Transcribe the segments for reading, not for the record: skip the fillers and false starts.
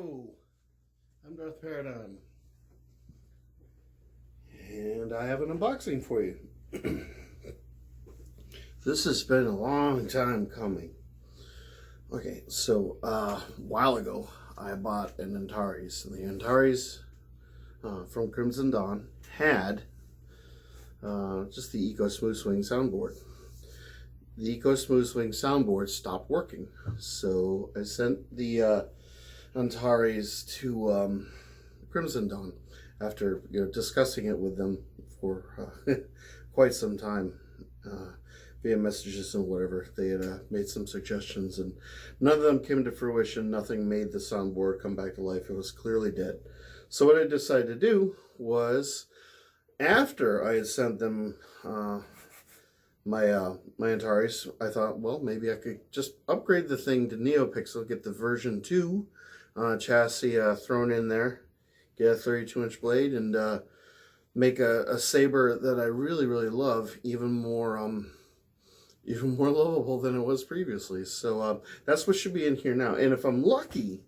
Hello, I'm Darth Paradigm, and I have an unboxing for you. This has been a long time coming. Okay, so a while ago I bought an Antares, and the Antares from Crimson Dawn had just the Eco Smooth Swing soundboard. The Eco Smooth Swing soundboard stopped working, so I sent the Antares to Crimson Dawn after discussing it with them for quite some time via messages and whatever. They had made some suggestions, and none of them came to fruition. Nothing made the soundboard come back to life. It was clearly dead. So what I decided to do was, after I had sent them my Antares, I thought, well, maybe I could just upgrade the thing to neopixel, get the version 2 chassis thrown in there, get a 32-inch blade, and make a saber that I really love, even more lovable than it was previously. So that's what should be in here now. And if I'm lucky,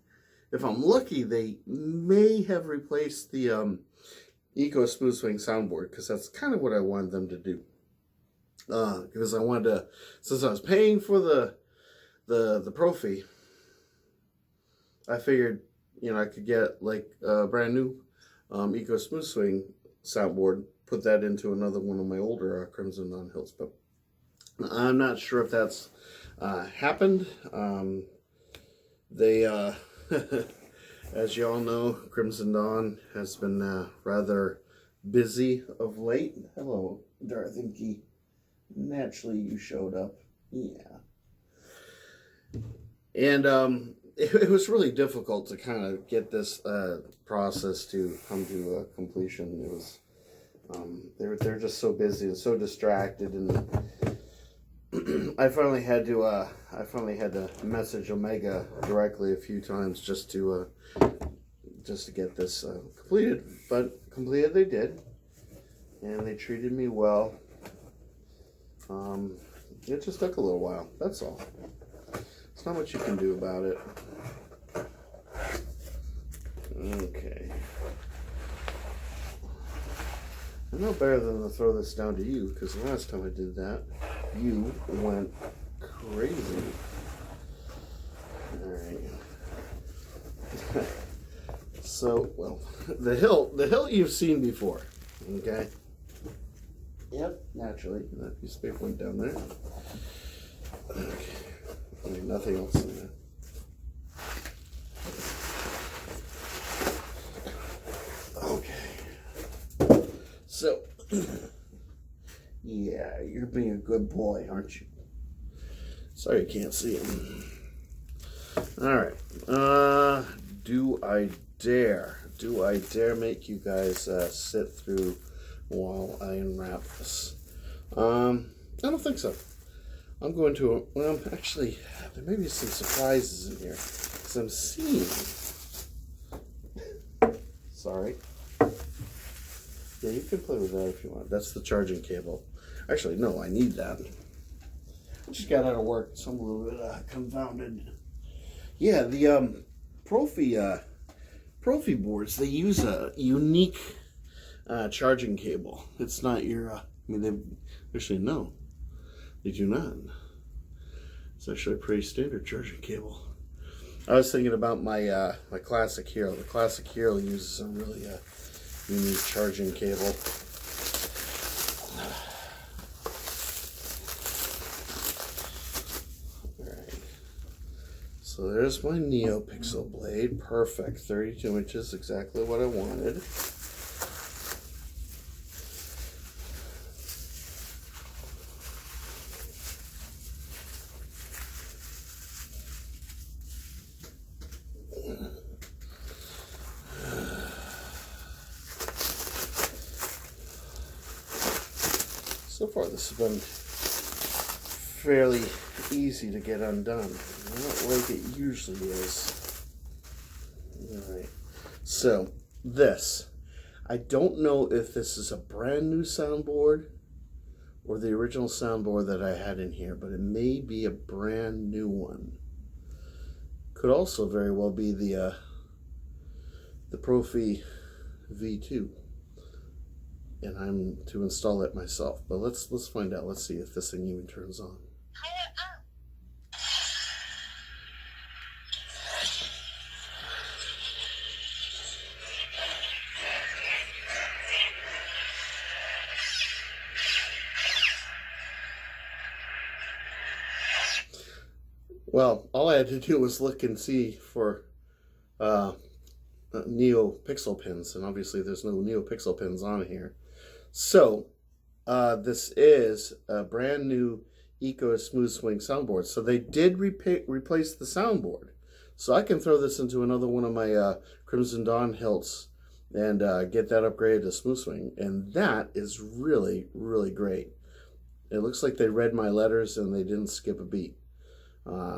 they may have replaced the Eco Smooth Swing soundboard, because that's kind of what I wanted them to do. Because I wanted to, since I was paying for the Proffie, I figured, I could get like a brand new Eco Smooth Swing soundboard, put that into another one of my older Crimson Dawn Hills. But I'm not sure if that's happened. They, as you all know, Crimson Dawn has been rather busy of late. Hello, Darth Inky. Naturally, you showed up. Yeah. And it was really difficult to kind of get this process to come to completion. It was they're just so busy and so distracted, and I finally had to message Omega directly a few times just to get this completed. But completed they did, and they treated me well. It just took a little while, that's all. There's not much you can do about it. Okay. I know better than to throw this down to you, because the last time I did that, you went crazy. Alright. So, well, the hilt you've seen before, okay? Yep, naturally. That piece of paper went down there. Okay. I mean, nothing else in there. Okay. So, yeah, you're being a good boy, aren't you? Sorry you can't see him. Alright. Do I dare make you guys sit through while I unwrap this? I don't think so. I'm going to, well, actually, there may be some surprises in here, because I'm seeing, sorry. Yeah, you can play with that if you want. That's the charging cable. Actually, no, I need that. I just got out of work, so I'm a little bit confounded. Yeah, the Proffie boards, they use a unique charging cable. It's not your, actually, no, they do not. It's actually a pretty standard charging cable. I was thinking about my my Classic Hero. The Classic Hero uses a really unique charging cable. Alright. So there's my neopixel blade. Perfect. 32 inches, exactly what I wanted. So far, this has been fairly easy to get undone. Not like it usually is. Alright. So, this. I don't know if this is a brand new soundboard or the original soundboard that I had in here, but it may be a brand new one. Could also very well be the the Proffie V2, and I'm to install it myself. But let's find out. Let's see if this thing even turns on. Well, all I had to do was look and see for neopixel pins, and obviously there's no neopixel pins on here. So this is a brand new Eco Smooth Swing soundboard. So they did replace the soundboard. So I can throw this into another one of my Crimson Dawn hilts and get that upgraded to Smooth Swing. And that is really, really great. It looks like they read my letters and they didn't skip a beat.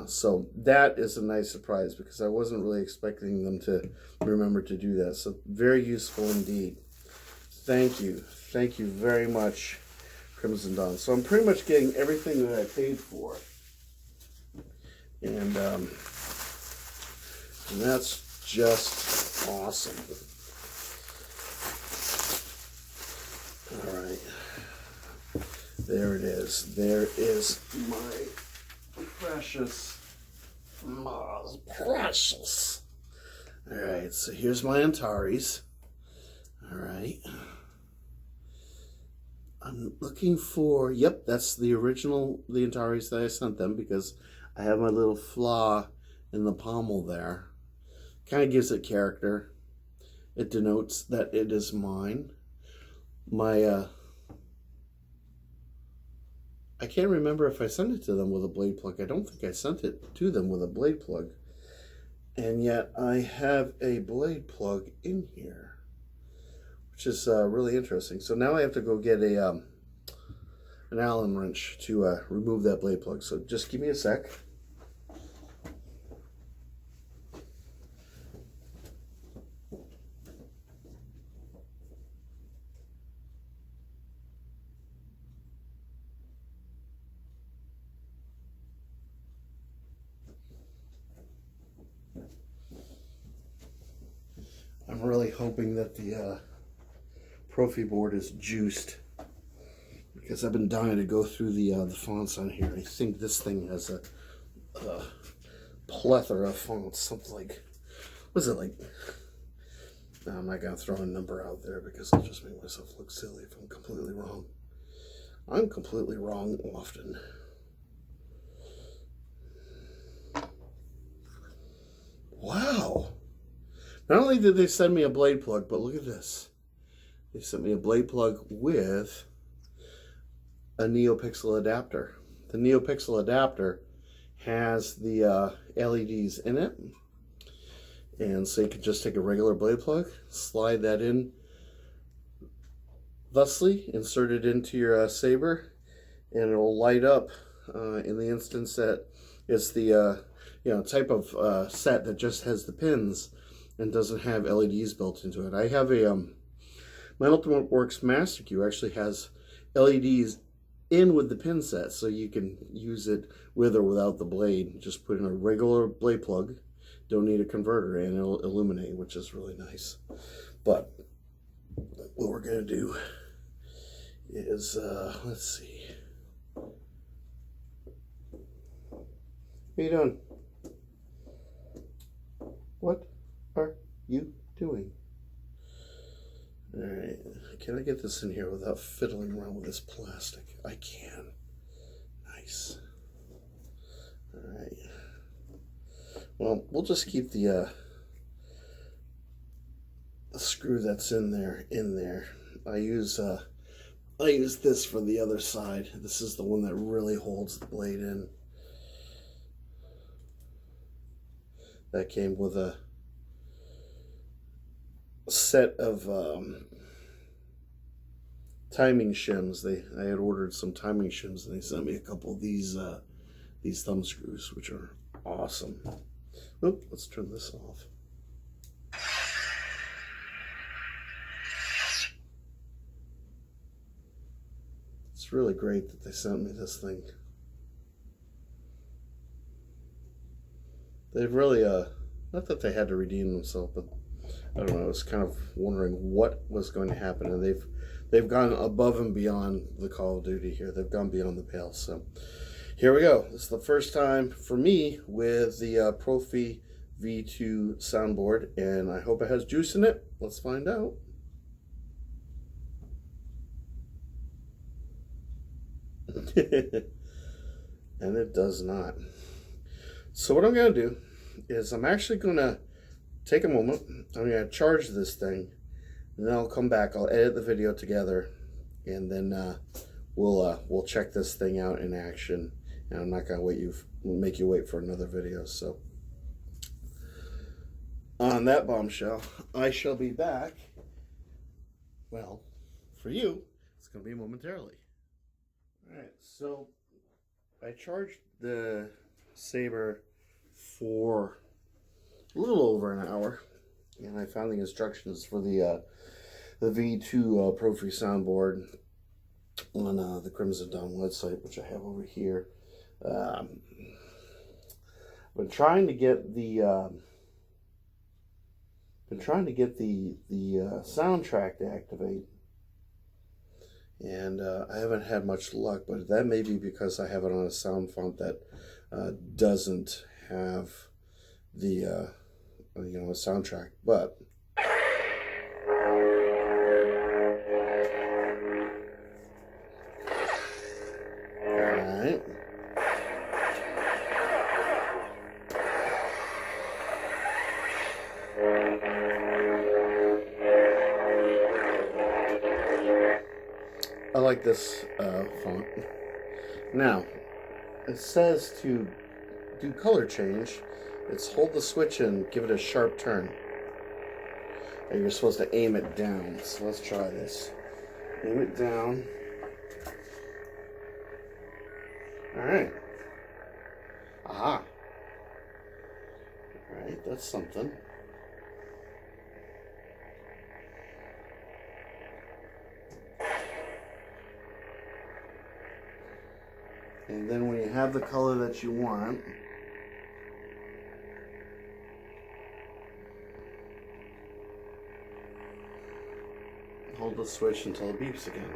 So that is a nice surprise because I wasn't really expecting them to remember to do that. So very useful indeed. Thank you. Thank you very much, Crimson Dawn. So I'm pretty much getting everything that I paid for. And that's just awesome. All right. There it is. There is my precious. Oh, precious. All right. So here's my Antares. All right. I'm looking for, yep, that's the original, the Antares that I sent them because I have my little flaw in the pommel there. Kind of gives it character. It denotes that it is mine. My, I can't remember if I sent it to them with a blade plug. I don't think I sent it to them with a blade plug. And yet I have a blade plug in here, which is really interesting. So now I have to go get a an Allen wrench to remove that blade plug. So just give me a sec. I'm really hoping that the Proffie board is juiced because I've been dying to go through the fonts on here. I think this thing has a plethora of fonts, something like, what is it like? No, I'm not gonna throw a number out there because I'll just make myself look silly if I'm completely wrong. I'm completely wrong often. Wow. Not only did they send me a blade plug, but look at this. They sent me a blade plug with a neopixel adapter. The neopixel adapter has the LEDs in it. And so you can just take a regular blade plug, slide that in thusly, insert it into your saber, and it'll light up in the instance that it's the type of set that just has the pins and doesn't have LEDs built into it. I have a my Ultimate Works Master Q actually has LEDs in with the pin set, so you can use it with or without the blade. Just put in a regular blade plug, don't need a converter, and it'll illuminate, which is really nice. But what we're gonna do is let's see. What are you doing? What are you doing? Alright, can I get this in here without fiddling around with this plastic? I can. Nice. Alright. Well, we'll just keep the screw that's in there. I use this for the other side. This is the one that really holds the blade in. That came with a set of timing shims. I had ordered some timing shims, and they sent me a couple of these thumb screws, which are awesome. Oop, let's turn this off. It's really great that they sent me this thing. They've really not that they had to redeem themselves, but I don't know, I was kind of wondering what was going to happen, and they've gone above and beyond the Call of Duty here. They've gone beyond the pale. So here we go. This is the first time for me with the Proffie V2 soundboard, and I hope it has juice in it. Let's find out. And it does not. So what I'm going to do is I'm actually going to take a moment. I'm going to charge this thing, and then I'll come back. I'll edit the video together, and then we'll check this thing out in action. And I'm not going to make you wait for another video. So on that bombshell, I shall be back. Well, for you, it's going to be momentarily. All right, so I charged the saber for a little over an hour, and I found the instructions for the V2 Proffie soundboard on the Crimson Dawn website, which I have over here. I've been trying to get the soundtrack to activate, and I haven't had much luck, but that may be because I have it on a sound font that doesn't have the a soundtrack. But alright, I like this font. Now, it says to do color change, it's hold the switch and give it a sharp turn. And you're supposed to aim it down. So let's try this. Aim it down. Alright. Aha. Alright, that's something. And then when you have the color that you want, hold the switch until it beeps again.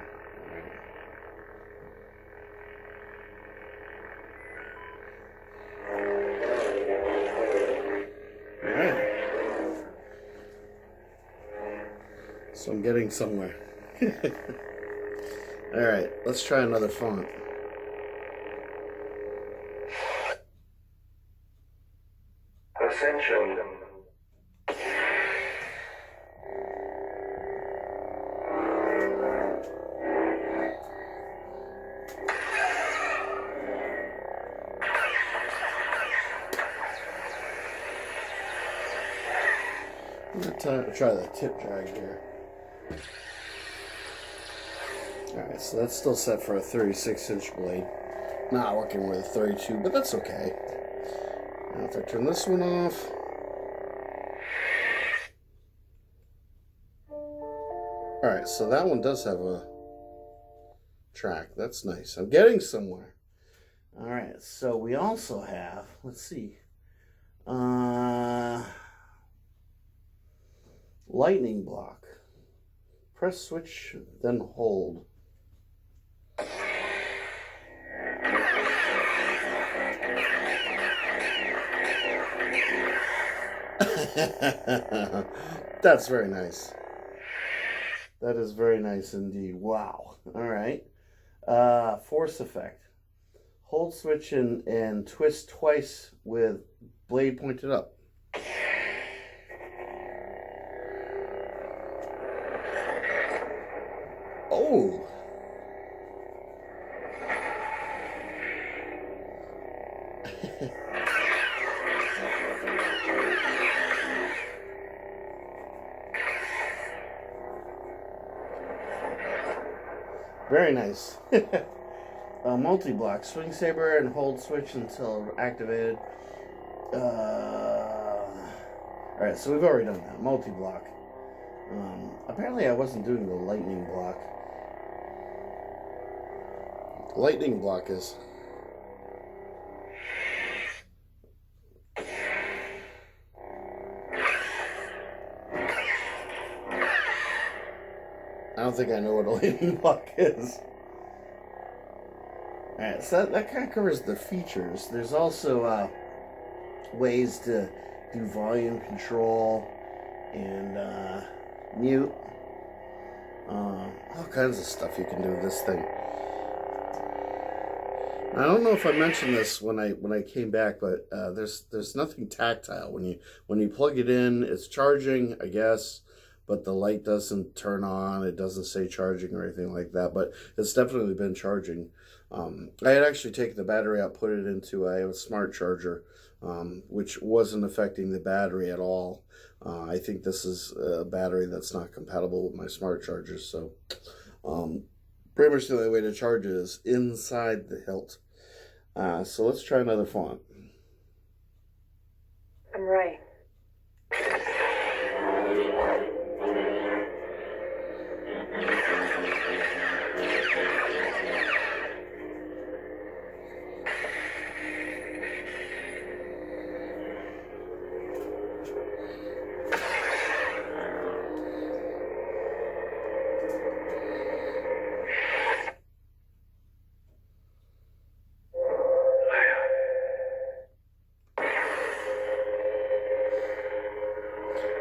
Alright. So I'm getting somewhere. Alright, let's try another font. Ascension. I'm gonna try the tip drag here. Alright, so that's still set for a 36-inch blade. Not working with a 32, but that's okay. Now if I turn this one off. Alright, so that one does have a track. That's nice. I'm getting somewhere. Alright, so we also have, let's see. Lightning block. Press switch, then hold. That's very nice. That is very nice indeed. Wow. All right. Force effect. Hold switch and twist twice with blade pointed up. Oh. Very nice. Multi-block. Swing saber and hold switch until activated. Alright, so we've already done that. Multi-block. Apparently I wasn't doing the lightning block. Lightning block is... I don't think I know what a lightning block is. Alright, so that kind of covers the features. There's also ways to do volume control and mute. All kinds of stuff you can do with this thing. I don't know if I mentioned this when I came back, but there's nothing tactile when you plug it in. It's charging, I guess, but the light doesn't turn on. It doesn't say charging or anything like that. But it's definitely been charging. I had actually taken the battery out, put it into a smart charger, which wasn't affecting the battery at all. I think this is a battery that's not compatible with my smart chargers, so. Pretty much the only way to charge it is inside the hilt. So let's try another font. I'm right.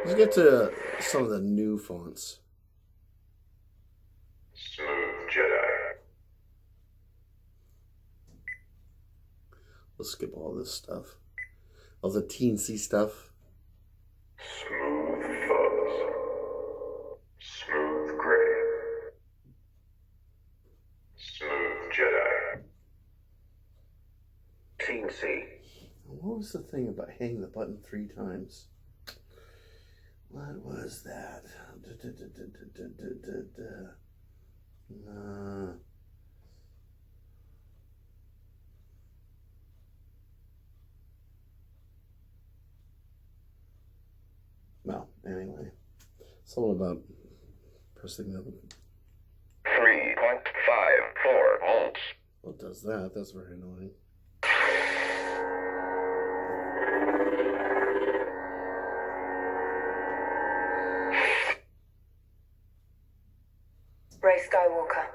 Let's get to some of the new fonts. Smooth Jedi. Let's skip all this stuff. All the teensy stuff. Smooth fuzz. Smooth gray. Smooth Jedi. Teensy. What was the thing about hitting the button 3 times? What was that? Well, anyway. Something about pressing the... 3.54 volts. What does that? That's very annoying. Ray Skywalker.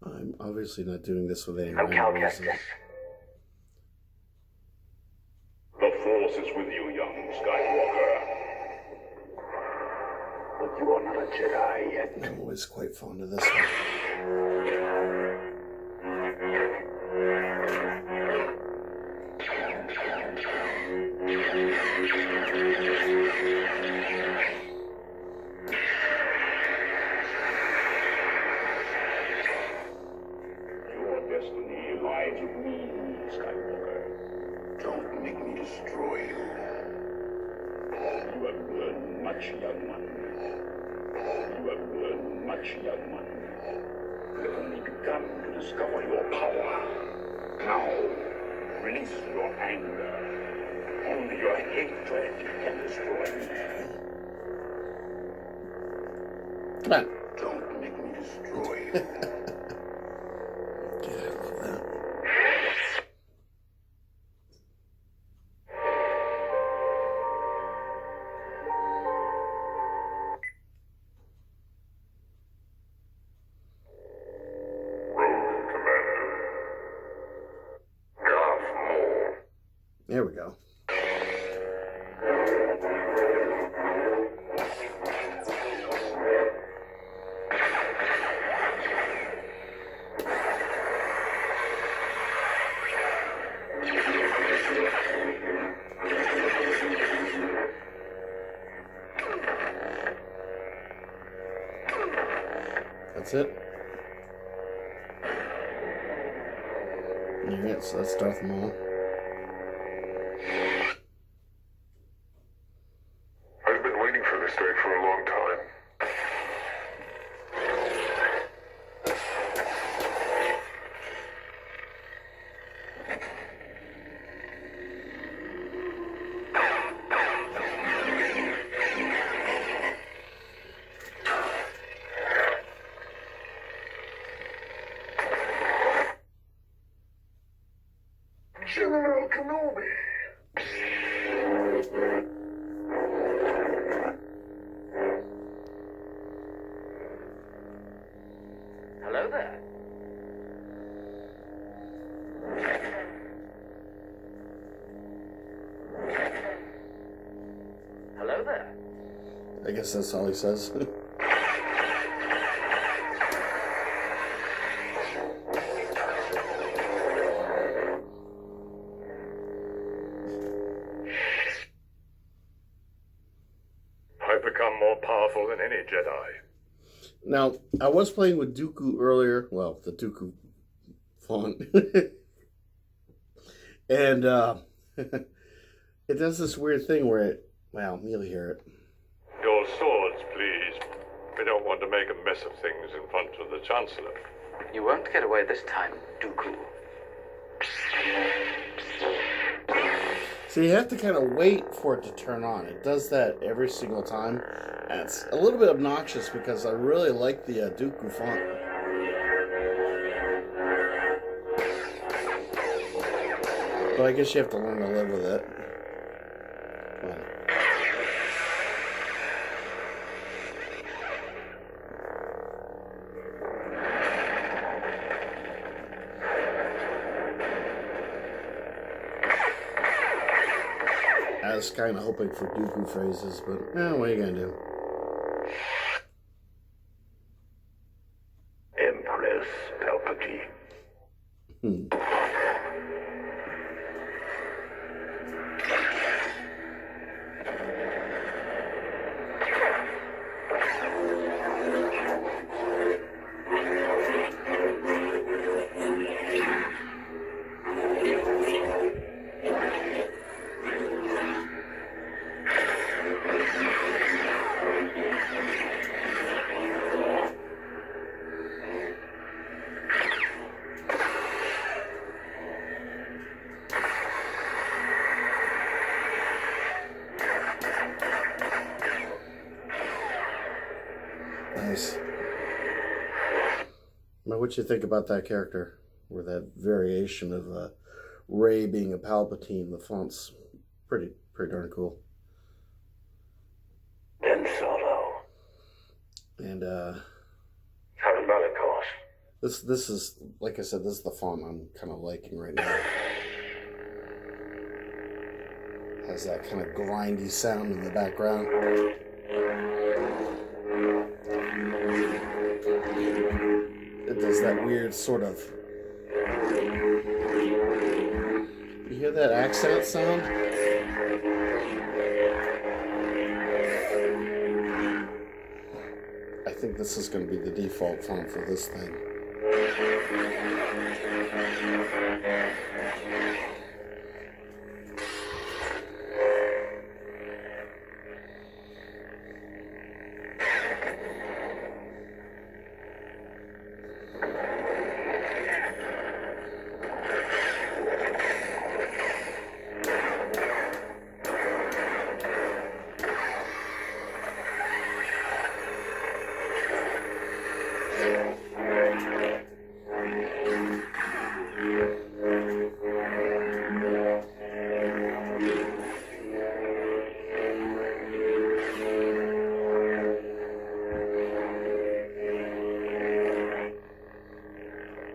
I'm obviously not doing this with any I'm Cal reason. Kestis. The Force is with you, young Skywalker. But you are not a Jedi yet. I'm always quite fond of this one. Your destiny lies with me, Skywalker. Don't make me destroy you. You have learned much, young one. You have learned much, young one. You have only begun to discover your power. Now, release your anger. Only your hatred can destroy me. Come on. Don't make me destroy you. Yeah, I love that. Rogue Commander. Darth Maul. There we go. That's it. Alright, so that's Darth Maul. I've been waiting for this day for a long time. General Kenobi. Hello there. Hello there. I guess that's all he says. I've become more powerful than any Jedi. Now, I was playing with Dooku earlier. Well, the Dooku font. And it does this weird thing where it... Well, you'll hear it. Your swords, please. We don't want to make a mess of things in front of the Chancellor. You won't get away this time, Dooku. So you have to kind of wait for it to turn on. It does that every single time. And it's a little bit obnoxious because I really like the Dooku font. But I guess you have to learn to live with it. I was kind of hoping for Dooku phrases, but what are you gonna do? Empress Palpatine. Nice. Now, what you think about that character, or that variation of Rey being a Palpatine? The font's pretty darn cool. Ben Solo. And How about it cost? this is, like I said, this is the font I'm kind of liking right now. Has that kind of grindy sound in the background. It does that weird sort of... You hear that accent sound? I think this is going to be the default font for this thing.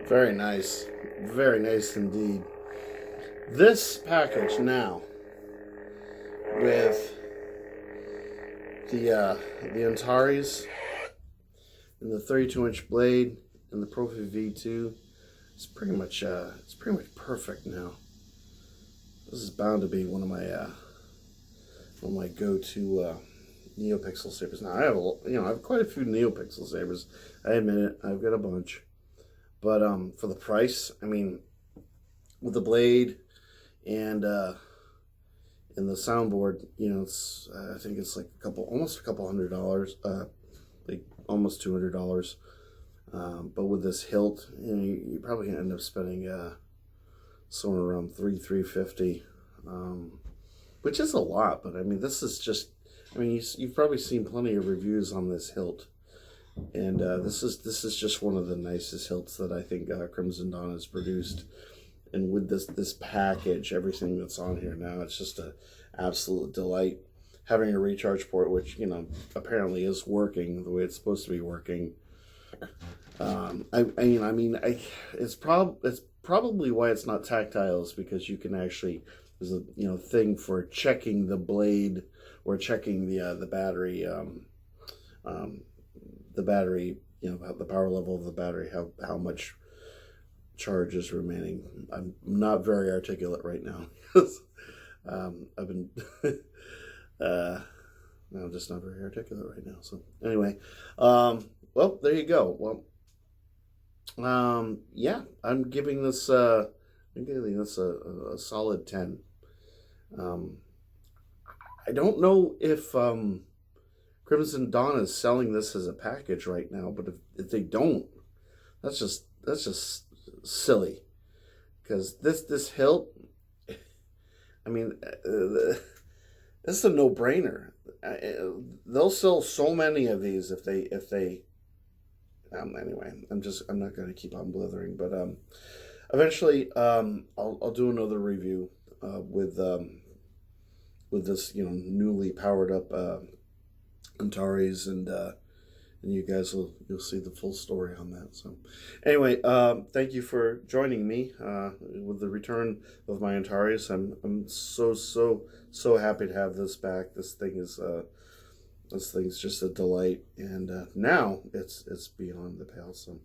Very nice. Very nice indeed. This package now, with the Antares and the 32-inch blade and the Proffie V2, it's pretty much perfect now. This is bound to be one of my go-to neopixel sabers. Now I have quite a few neopixel sabers. I admit it. I've got a bunch. But for the price, I mean, with the blade and the soundboard, it's I think it's like almost a couple $100, like almost $200. But with this hilt, you're probably gonna end up spending somewhere around $350, which is a lot. But I mean, this is just, you've probably seen plenty of reviews on this hilt. And this is just one of the nicest hilts that I think Crimson Dawn has produced. and with this package, everything that's on here now, it's just a absolute delight. Having a recharge port, which, you know, apparently is working the way it's supposed to be working. It's probably why it's not tactile, is because you can actually, there's a, you know, thing for checking the blade or checking the battery, you know, the power level of the battery, how much charge is remaining. I'm not very articulate right now. I've been no, I'm just not very articulate right now. So anyway, well, there you go. Well, yeah, I'm giving this a solid 10. I don't know if Crimson Dawn is selling this as a package right now, but if they don't, that's just silly, because this hilt, I mean, this is a no-brainer. They'll sell so many of these if they anyway, I'm not going to keep on blithering, but eventually I'll do another review with this, you know, newly powered up Antares, and you guys you'll see the full story on that. So anyway, thank you for joining me with the return of my Antares. I'm so happy to have this back. This thing's just a delight, and now it's beyond the pale. So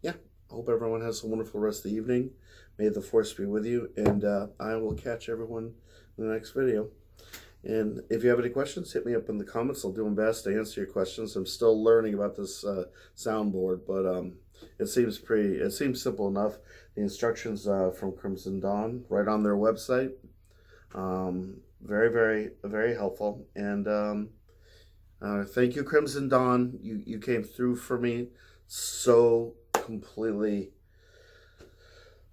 yeah, I hope everyone has a wonderful rest of the evening. May the force be with you, and I will catch everyone in the next video. And if you have any questions, hit me up in the comments. I'll do my best to answer your questions. I'm still learning about this soundboard, but it seems simple enough. The instructions from Crimson Dawn right on their website. Very, very, very helpful. And thank you, Crimson Dawn. You came through for me so completely.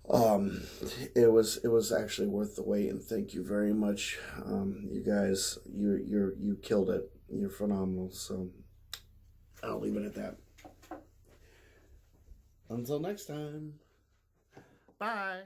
It was actually worth the wait, and thank you very much. You guys, you killed it. You're phenomenal. So I'll leave it at that. Until next time. Bye.